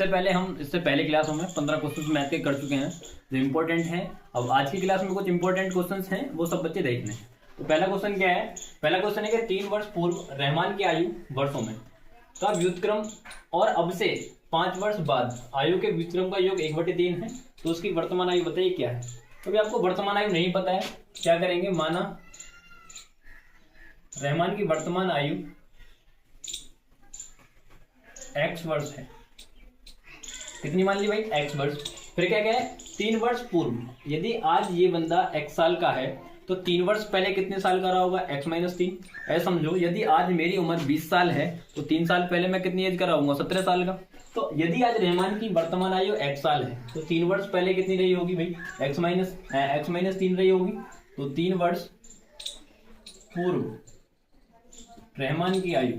इससे पहले क्लासों में 15 क्वेश्चन मैथ के कर चुके हैं जो इंपॉर्टेंट हैं। अब आज की क्लास में कुछ इंपॉर्टेंट क्वेश्चन हैं, वो सब बच्चे देख लें। तो पहला क्वेश्चन क्या है? पहला क्वेश्चन है कि 3 वर्ष पूर्व रहमान की आयु वर्षों में का व्युत्क्रम और अब से 5 वर्ष बाद आयु के व्युत्क्रम का योग 1/3 है, तो उसकी वर्तमान आयु बताइए क्या है। तो अभी आपको वर्तमान आयु नहीं पता है, क्या करेंगे, माना रहमान की वर्तमान आयु x वर्ष है। कितनी मान ली भाई? x वर्ष। फिर क्या है? 3 वर्ष पूर्व, यदि आज ये बंदा x साल का है तो 3 वर्ष पहले कितने साल का रहा होगा? x-3। ऐसा समझो, यदि आज मेरी उम्र 20 साल है तो 3 साल पहले मैं कितनी एज का रहूंगा? 17 साल का। तो यदि आज रहमान की वर्तमान आयु x साल है तो 3 वर्ष पहले कितनी रही होगी भाई? x-3 रही होगी। तो 3 वर्ष पूर्व रहमान की आयु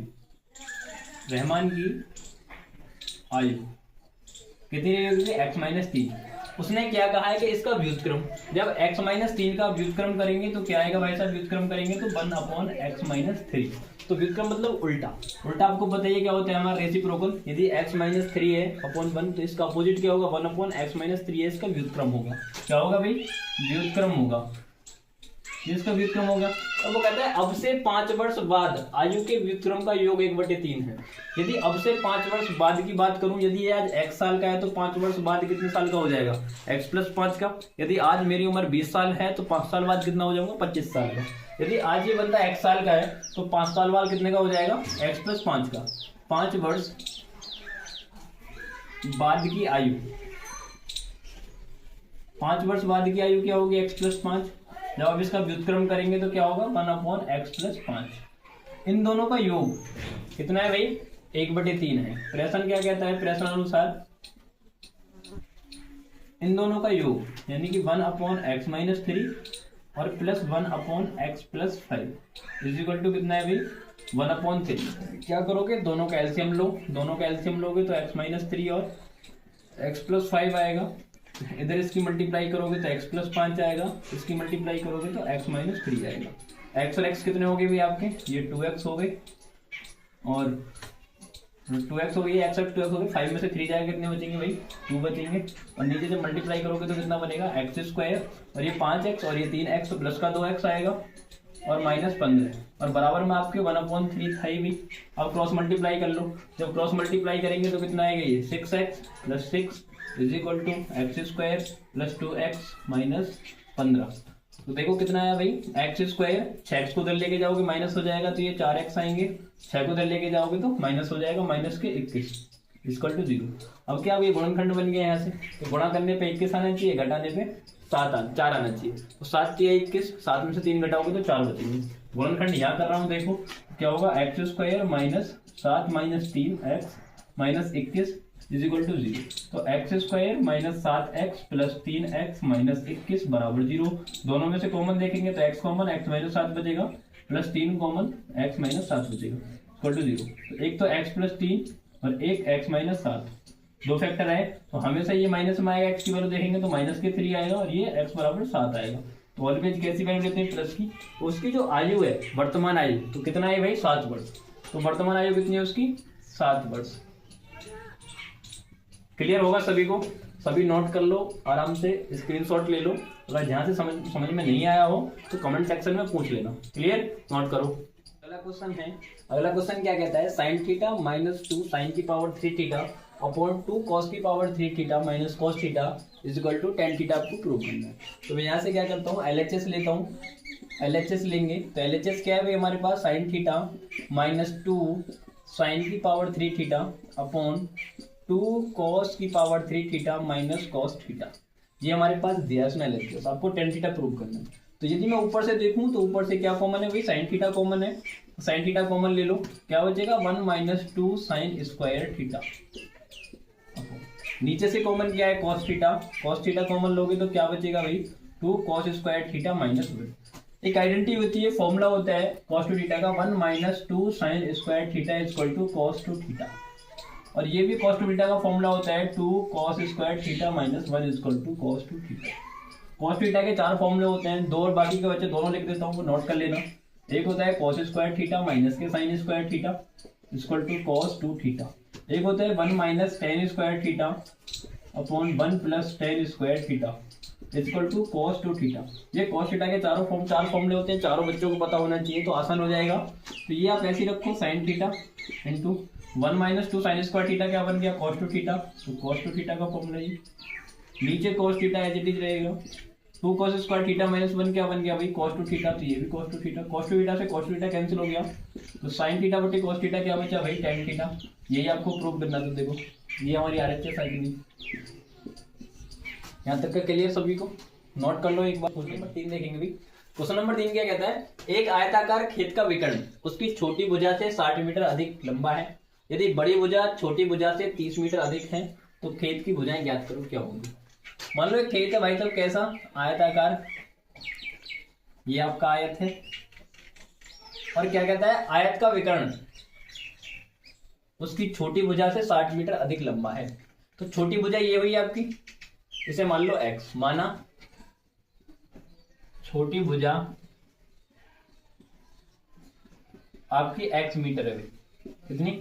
कितनी रही होगी? x-3। उसने क्या कहा है कि इसका व्युत्क्रम, जब x-3 का व्युत्क्रम करेंगे तो क्या आएगा भाई साहब? व्युत्क्रम करेंगे तो 1/x-3। तो व्युत्क्रम मतलब उल्टा आपको बताइए क्या होता है हमारा? रेसिप्रोकल। यदि x-3 है अपॉन 1 तो इसका अपोजिट क्या होगा? 1/x-3 है, इसका व्युत्क्रम होगा। क्या होगा भाई? व्युत्क्रम होगा, जिसका व्युत्क्रम होगा। अब वो कहता है अब से 5 वर्ष बाद आयु के व्युत्क्रम का योग 1/3 है। यदि अब से 5 वर्ष बाद की बात करूं, यदि ये आज x साल का है तो 5 वर्ष बाद कितने साल का हो जाएगा? x+5 का। यदि आज मेरी उम्र 20 साल है तो 5 साल बाद कितना हो जाऊंगा? 25 साल का। यदि आज ये बंदा x साल का है तो 5 साल बाद कितने का हो जाएगा? x+5 का। 5 वर्ष बाद की आयु, 5 वर्ष बाद की आयु क्या होगी? x+5। जब आप इसका व्युत्क्रम करेंगे तो क्या होगा? 1/x+5। इन दोनों का योग कितना है भाई? 1/3 है। प्रश्न क्या कहता है? प्रश्न अनुसार इन दोनों का योग यानी कि 1/x-3 और plus 1/x+5 is equal to कितना है भाई? 1/3। क्या करोगे? दोनों का एलसीएम लो। दोनों का एलसीएम लोगे तो x-3 और x+5 आएगा। इधर इसकी मल्टीप्लाई करोगे तो x+5 आएगा, इसकी मल्टीप्लाई करोगे तो x-3 आएगा। x और x कितने हो गए भाई आपके? ये 2x हो गए और 2x हो गई, x और 2x हो गए। 5 में से 3 जाएगा, कितने बचेंगे भाई? 2 बचेंगे। और नीचे जब मल्टीप्लाई करोगे तो कितना बनेगा? x² और ये 5x और ये 3x प्लस का 2x आएगा और -15 और बराबर में आपके 1/3 था भी। अब क्रॉस मल्टीप्लाई कर लो। जब क्रॉस मल्टीप्लाई करेंगे तो कितना आएगा? ये 6x + 6 is equal to x² + 2x - 15। तो देखो कितना आया भाई? x², 6x को उधर लेके जाओगे माइनस हो जाएगा तो ये 4x आएंगे। 6 को उधर लेके जाओगे तो माइनस हो जाएगा, -21 इक्वल टू 0। अब क्या ये गुणनखंड बन गया यहाँ से? तो गुणा करने पे 21 आना चाहिए, घटाने पे 4 आना चाहिए। तो 7 × 21, 7 में से 3 घटाओगे तो 4 बचेंगे। गुणनखंड यहाँ कर रहा हूँ, देखो क्या होगा? x² - 7 - 3x - 21 is equal to 0। तो x² - 7x + 3x - 21 बराबर 0। दोनों में से कॉमन देखेंगे तो x कॉमन, x - 7 बचेगा, प्लस 3 कॉमन, x - 7 बचेगा, इक्वल टू 0। तो एक तो x + 3 और एक x - 7, दो फैक्टर आए तो हमेशा ये माइनस में आएगा। x की वैल्यू देखेंगे तो -3 आएगा और ये x बराबर 7 आएगा। तो ऑलवेज कैसी वैल्यू लेते हैं? प्लस की। तो उसकी जो आयु है, वर्तमान आयु, तो कितना है भाई? 7 वर्ष। तो वर्तमान आयु कितनी है उसकी? 7 वर्ष। क्लियर होगा सभी को? सभी नोट कर लो, आराम से स्क्रीनशॉट ले लो। अगर ध्यान से समझ में नहीं आया हो तो कमेंट सेक्शन में पूछ लेना। क्लियर? नोट करो। अगला क्वेश्चन क्या कहता है? sin θ - 2 sin की पावर 3 θ अपॉन 2 cos की power 3 θ - cos θ is equal to tan θ आपको प्रूव करना है। तो मैं यहाँ से क्या करता हूँ? LHS लेता हूँ। LHS लेंगे तो LHS क्या है भाई हमारे पास? sin θ - 2 sin की पावर 3 θ अपॉन 2 cos की पावर 3 θ - cos θ। ये हमारे पास दिया है LHS। आपको tan θ प्रूव करना है। तो यदि मैं ऊपर से देखूं तो ऊपर से क्या कॉमन है भाई? sin θ कॉमन है। sin θ कॉमन ले लो, क्या बचेगा? 1 - 2 sin² θ। नीचे से कॉमन क्या है? cos θ। cos θ कॉमन लोगे तो क्या बचेगा भाई? 2 cos² θ - 1। एक आइडेंटिटी होती है, फॉर्मूला होता है cos 2 θ का, 1 - 2 sin² θ इक्वल टू cos 2 θ। और ये भी cos 2 θ का फॉर्मूला होता है 2 cos² θ - 1 equal to cos 2 θ। cos 2 θ के 4 फॉर्मूले होते हैं, 2 और बाकी के बच्चे दोनों लिख देता हूँ, वो नोट कर लेना। एक होता है cos² θ माइनस के sin² θ इक्वल टू cos 2 θ। एक होता है 1 minus tan square theta upon 1 plus tan square theta equal to cos two theta. ये कॉस थीटा के चार फॉर्मूले होते हैं, चारों बच्चों को पता होना चाहिए तो आसान हो जाएगा। तो ये आप ऐसे ही रखो sine theta into 1 minus 2 sine square theta क्या बन गया कॉस टू थीटा, तो कॉस टू थीटा का फॉर्मूला ये नीचे cos theta as it is रहेगा। 2 कॉस स्क्वायर थीटा माइनस 1 क्या बन गया भाई कॉस टू थीटा, तो ये भी cos two theta, cos two theta से कॉस टू थीटा कैंसिल हो गया तो साइन थीटा बटे कॉस थीटा क्या बचा भाई टेन थीटा। यही आपको प्रूव करना था। देखो ये हमारी आरएचएस आई थी। यहाँ तक का क्लियर सभी को, नोट कर लो एक बार। क्वेश्चन नंबर 3 देखेंगे भी। क्वेश्चन नंबर 3 क्या कहता है, एक आयताकार खेत का विकर्ण उसकी छोटी भुजा से 60 मीटर अधिक लंबा है, यदि बड़ी भुजा छोटी भुजा से 30 मीटर अधिक है तो खेत की भुजाएं ज्ञात करो क्या होंगी। मान लो एक खेत है भाई साहब कैसा आयताकार, ये आपका आयत है और क्या कहता है आयत का विकर्ण उसकी छोटी भुजा से 60 मीटर अधिक लंबा है। तो छोटी भुजा ये हुई आपकी, इसे मान लो x, माना छोटी भुजा आपकी x मीटर है, कितनी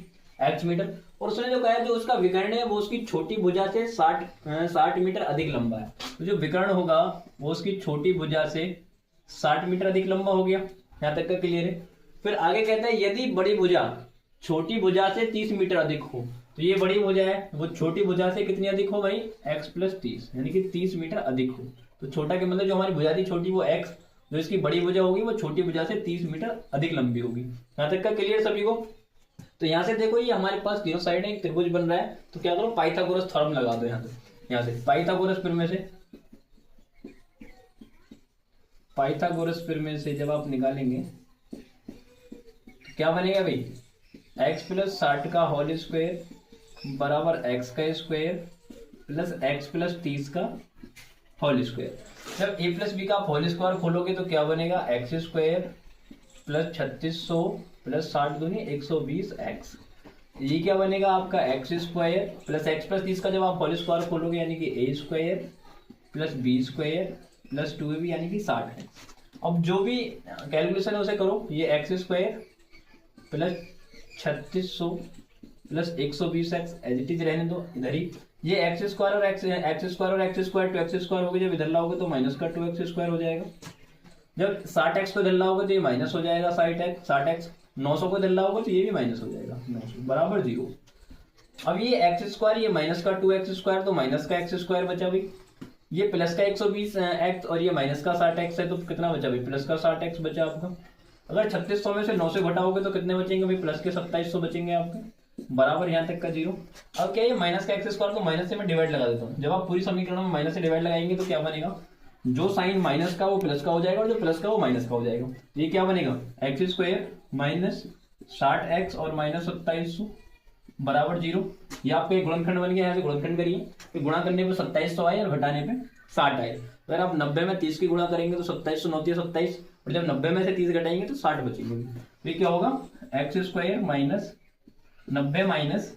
x मीटर, और उसने जो कहा है जो उसका विकर्ण है वो उसकी छोटी भुजा से 60 मीटर अधिक लंबा है। तो जो विकर्ण होगा वो उसकी छोटी भुजा से 60 मीटर अधिक लंबा हो गया। यहां तक का क्लियर है। फिर आगे कहता है यदि बड़ी भुजा छोटी भुजा से 30 मीटर अधिक हो, तो ये बड़ी भुजा है वो छोटी भुजा से कितनी अधिक हो भाई x प्लस 30, यानी कि 30 मीटर अधिक हो। तो छोटा के मतलब जो हमारी भुजा थी छोटी वो x, जो इसकी बड़ी भुजा होगी वो छोटी भुजा से 30 मीटर अधिक लंबी होगी। यहाँ तक का क्लियर सभी को। तो यहाँ से देखो ये हमारे पास तीनों साइड एक त्रिभुज बन रहा है, तो क्या करो पाइथागोरस थ्योरम लगा दो। यहाँ से पाइथागोरस प्रमेय से जब आप निकालेंगे तो क्या बनेगा भाई x प्लस 60 का होल स्क्वायर बराबर x का स्क्वायर प्लस x प्लस 30 का होल स्क्वायर। जब a प्लस बी का आप होल स्क्वायर खोलोगे तो क्या बनेगा x स्क्वायर प्लस 3600 प्लस 60 दूनी 120 x। ये क्या बनेगा आपका x square plus x plus 30 का जब आप होल स्क्वायर खोलोगे यानी कि a square plus b square plus 2ab यानी कि 60 है। अब जो भी कैलकुलेशन है उसे करो, ये x square plus 3600 plus 120x as it is रहने दो इधर ही। ये एक्स स्क्वायर और एक्स स्क्वायर और x square two x square हो गया, जब इधर लाओगे तो माइनस का 2x स्क्वायर हो जाएगा। जब 60x को इधर लाओगे तो ये माइनस हो जाएगा 60x 900 को इधर लाओगे तो ये भी माइनस हो जाएगा 900 बराबर 0। अब ये एक्स स्क्वायर ये माइनस का 2x स्क्वायर तो माइनस का x स्क्वायर बचा भाई, ये प्लस का 120x और ये माइनस का 60x है तो कितना बचा भाई प्लस का 60x बचा आपका। अगर 3600 में से 9 से घटाओगे तो कितने बचेंगे भाई प्लस के 2700 बचेंगे आपके बराबर यहाँ तक का 0। अब क्या है माइनस का एक्स स्क्वायर को माइनस से मैं डिवाइड लगा देता हूँ। जब आप पूरी समीकरण में माइनस से डिवाइड लगाएंगे तो क्या बनेगा, जो साइन माइनस का वो प्लस का हो जाएगा और जो प्लस का वो माइनस का हो जाएगा। तो ये क्या बनेगा एक्स स्क्वायर माइनस 60x और माइनस 2700 बराबर 0। ये आपका एक गुणनखंड बन गया, यहाँ से गुणनखंड करिए। गुणा करने पे 2700 आए और घटाने पे 60 आए। अगर आप 90 में 30 की गुणा करेंगे तो 2700 9 27, और जब 90 में से 30 घटाएंगे तो 60 बचेंगे। तो ये क्या होगा x square minus 90 minus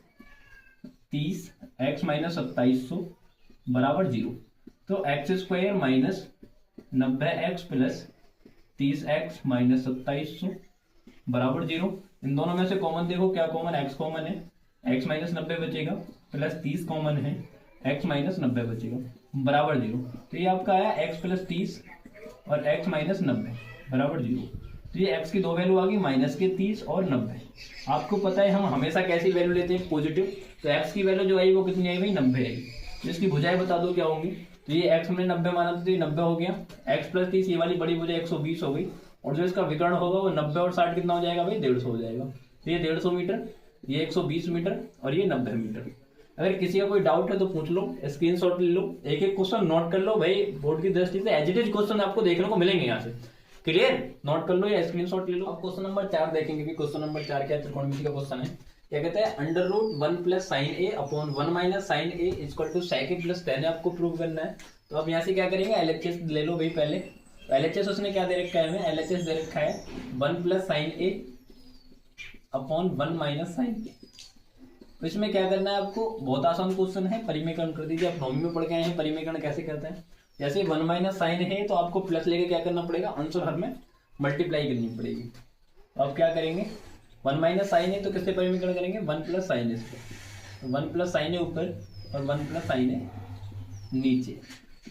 30 x minus 2700 बराबर 0। तो x square minus 90x plus 30x minus 2700 बराबर 0। इन दोनों में से कॉमन देखो क्या कॉमन, x कॉमन है, x माइनस 90 बचेगा प्लस 30 कॉमन है, x माइनस 90 बचेगा बराबर 0। तो ये आपका आया x प्लस 30 और x माइनस 90 बराबर 0। तो ये x की दो वैल्यू आ गई माइनस के 30 और 90। आपको पता है हम हमेशा कैसी वैल्यू लेते हैं पॉजिटिव, तो x की वैल्यू जो आई वो कितनी आई भाई 90 आई। तो इसकी भुजाएं बता दो क्या होंगी। तो ये x हमने 90 माना तो ये 90 हो गया, x प्लस 30 ये वाली बड़ी भुजा 120 हो गई, और जो इसका विकर्ण होगा वो 90 और 60 कितना हो जाएगा भाई 150 हो जाएगा। तो ये 150 मीटर, ये 120 मीटर और ये 90 मीटर। अगर किसी का कोई डाउट है तो पूछ लो, स्क्रीनशॉट ले लो, एक एक क्वेश्चन नोट कर लो भाई, बोर्ड की दृष्टि से एज इट इज क्वेश्चन आपको देखने को मिलेंगे यहाँ से। क्लियर, नोट कर लो या स्क्रीनशॉट ले लो। अब क्वेश्चन नंबर 4 देखेंगे कि क्वेश्चन नंबर 4 क्या त्रिकोणमिति का क्वेश्चन है। क्या कहता है under root 1 plus sine a upon 1 minus sine a equal to sec a plus 10 आपको प्रूव करना है। तो अब यहाँ से क्या करेंगे एलएचएस ले लो भाई पहले। तो एलएचएस उसने क्या दे रखा है हमें, एलएचएस दे रखा है 1 plus sine a upon 1 minus sine ए। तो इसमें क्या करना है आपको, बहुत आसान क्वेश्चन है, परिमेयकरण कर दीजिए। आप नौवीं में पढ़ के आए हैं परिमेयकरण कैसे करते हैं। जैसे 1 माइनस साइन है तो आपको प्लस लेके क्या करना पड़ेगा, अंश और हर में मल्टीप्लाई करनी पड़ेगी। तो अब क्या करेंगे 1 माइनस साइन है तो किससे परिमेयकरण करेंगे 1 प्लस साइन ए से। वन प्लस साइन है ऊपर और वन प्लस साइन है नीचे।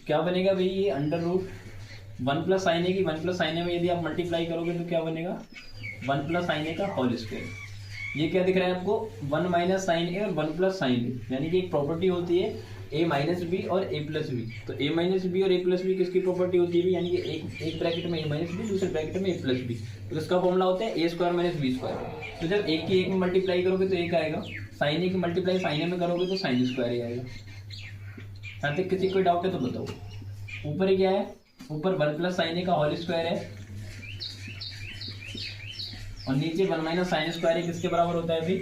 क्या बनेगा भाई, ये under root one plus sine है कि वन प्लस साइन है में यदि आप मल्टीप्लाई करोगे तो क्या बनेगा, वन प्लस साइन ए का होल स्क्वायर। ये क्या दिख रहा है आपको, वन माइनस साइन ए और वन प्लस साइन ए, यानी कि एक प्रॉपर्टी होती है ए माइनस बी और ए प्लस बी। तो ए माइनस बी और ए प्लस बी किसकी प्रॉपर्टी होती है, यानी कि एक ब्रैकेट में ए माइनस बी, दूसरे ब्रैकेट में ए प्लस बी। तो इसका फॉर्मूला होता है ए स्क्वायर माइनस बी स्क्वायर। तो जब एक की एक में मल्टीप्लाई करोगे तो एक आएगा, साइन ए की मल्टीप्लाई साइन ए में करोगे तो साइन स्क्वायर ही आएगा। यहाँ तक किसी कोई डाउट है तो बताओ। ऊपर ही क्या है, ऊपर वन प्लस साइन ए का होल स्क्वायर है और नीचे वन माइनस साइन स्क्वायर है, किसके बराबर होता है भाई,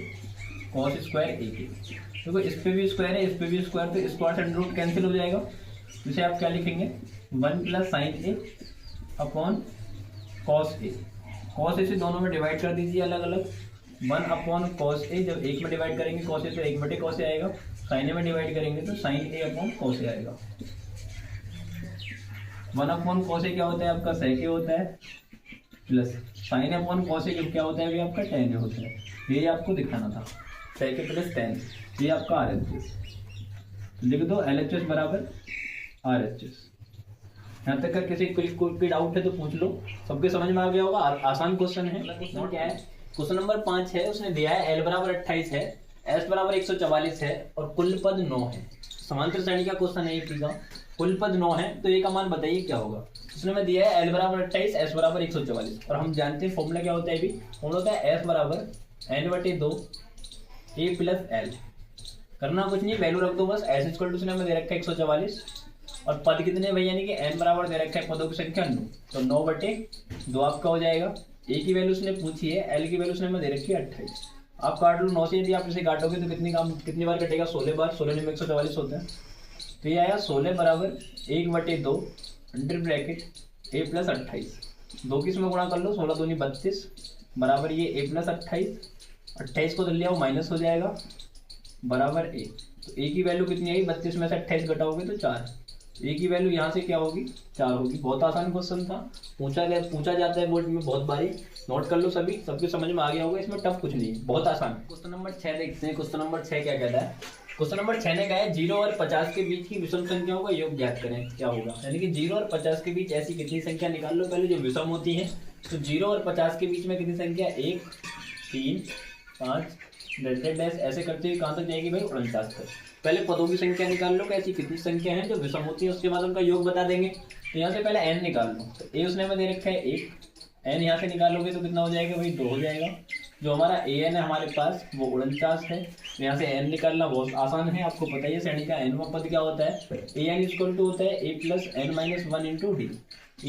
कॉस स्क्वायर ए के। देखो इस पे भी स्क्वायर है, इस पे भी स्क्वायर, तो स्क्वायर से अंडर रूट कैंसिल हो जाएगा। इसे आप क्या लिखेंगे, one plus sine a upon cos A. Cos A से दोनों में डिवाइड कर दीजिए अलग अलग, वन अपॉन कॉस ए। जब एक में डिवाइड करेंगे कॉस ए तो एक बटे कॉस ए आएगा, साइन ए में डिवाइड करेंगे तो sign a upon cos A आएगा। वन अपॉन कॉस ए क्या होता है आपका, सेक ए होता है, plus sine upon cos A क्या होता है, आपका टेन ए होता है। ये आपको दिखाना था, सेक ए प्लस टेन, ये आपका आर एच एस। लिख दो एल एच एस बराबर आर एच एस। यहाँ तक का किसी कोई डाउट है तो पूछ लो, सबके समझ में आ गया होगा। आसान क्वेश्चन है। क्वेश्चन क्या है, क्वेश्चन नंबर 5 है, उसने दिया है एल बराबर 28 है, एस बराबर 144 है और कुल पद 9 है। समांतर श्रेणी का क्वेश्चन है ये, कुल पद 9 है तो ये का मान बताइए क्या होगा। उसने में दिया है एल बराबर 28, एस बराबर 144 और हम जानते हैं फॉर्मूला क्या होता है अभी, फॉर्मूला होता है एस बराबर एन बटे 2 ए प्लस एल। करना कुछ नहीं, वैल्यू रख दो बस। एस इक्वल टू उसने में दे रखा है 144 और पद कितने भैया, यानी कि एन बराबर दे रखा है पदों की संख्या 9, तो 9 बटे 2 आपका हो जाएगा। ए की वैल्यू उसने पूछी है, एल की वैल्यू उसने में दे रखी है 28। आप काट लो 9 से, यदि आप इसे काटोगे तो कितनी बार कटेगा, 16 बार। 16 में 144 होता है, तो ये आया 16 बराबर 1 बटे 2 अंडर ब्रैकेट ए प्लस 28। 2 की इसमें गुणा कर लो, 16 दूनी 32 बराबर ये ए प्लस 28। 28 को लिया वो माइनस हो जाएगा बराबर ए। तो ए की वैल्यू कितनी आई, 32 में से 28 घटाओगे तो 4। ए की वैल्यू यहाँ से क्या होगी, 4 होगी। बहुत आसान क्वेश्चन था, पूछा जाता है बोर्ड में बहुत बारी। नोट कर लो सभी, सबके समझ में आ गया होगा, इसमें टफ कुछ नहीं है, बहुत आसान। क्वेश्चन नंबर 6 देखते हैं। क्वेश्चन नंबर 6 क्या कहता है, क्वेश्चन नंबर 6 ने कहा है 0 और 50 के बीच की विषम संख्याओं का योग ज्ञात करें। क्या होगा, यानी कि 0 और 50 के बीच ऐसी कितनी संख्या निकाल लो पहले जो विषम होती है। तो 0 और 50 के बीच में कितनी संख्या, 1 3 5 डैश ऐसे करते हुए कहाँ तक जाएगी भाई, 49 तक। पहले पदों की संख्या निकाल लो कि ऐसी कितनी संख्या है जो विषम होती है, उसके बाद उनका योग बता देंगे। तो यहाँ से पहले n निकाल लो, तो a उसने में दे रखा है 1, n यहाँ से निकालोगे तो कितना हो जाएगा भाई, 2 हो जाएगा। जो हमारा an है हमारे पास वो 49 है, तो यहाँ से n निकालना बहुत आसान है, आपको पता ही है श्रेणी का nवां पद क्या होता है, an इक्वल टू होता है a plus n minus 1 into D.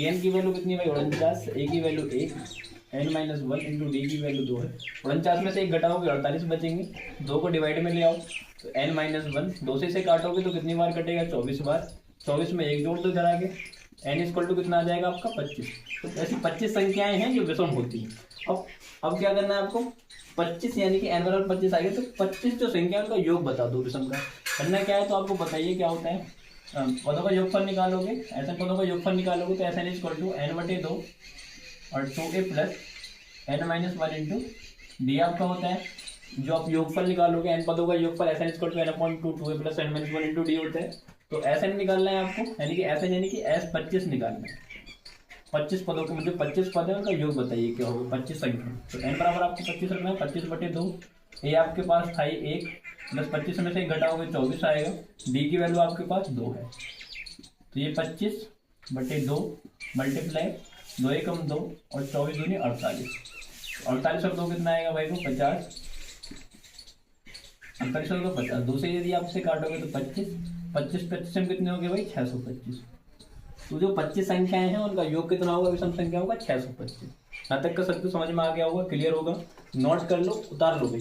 an की वैल्यू कितनी है भाई, 49, a की value 1, n minus 1 into D की वैल्यू 2 है। 49 में से 1 घटाओगे 48 बचेंगे, 2 को डिवाइड में ले आओ तो n माइनस 1, 2 से इसे काटोगे तो कितनी बार कटेगा, 24 बार। 24 में 1 जोड़ दो इधर आगे, n इक्वल टू कितना आ जाएगा आपका 25। तो ऐसी 25 संख्याएं हैं जो विषम होती हैं। अब क्या करना है आपको, 25 यानी कि n बराबर 25 आ गया, तो 25 जो संख्या उनका योग बता दो विषम का। करना क्या है तो आपको बताइए क्या होता है, पदों का योगफल निकालोगे, ऐसे पदों का योगफल निकालोगे तो ऐसा इक्वल टू n बटे 2 और 2a plus n minus 1 into D आपका होता है। जो आप योगफल निकालोगे n पदों का योगफल ऐसा equal to n upon 2 2a plus n minus 1 into d होता है। तो ऐसा निकालना है आपको, यानी कि ऐसा यानी कि s 25 निकालना है। 25 पदों के मुझे 25 पद है उनका योग बताइए क्या होगा, 25 संख्या। तो n बराबर आपको 25 रखना है, 25 बटे 2। a आपके पास था 1 प्लस 25 में से 1 घटाओगे 24 आएगा। d की वैल्यू आपके पास 2 है, तो ये 25 बटे 2 मल्टीप्लाई 2 एकम 2 और 24 दूनी 48। 48 और 2 कितना आएगा भाई को 50, 48 और 2 50। 2 से यदि आप इसे काटोगे तो 25, 25 में कितने हो गए भाई 625। तो जो 25 संख्याएं हैं उनका योग कितना होगा विषम संख्या होगा 625। यहाँ तक का सबको समझ में आ गया होगा, क्लियर होगा। नोट कर लो, उतार लो भाई।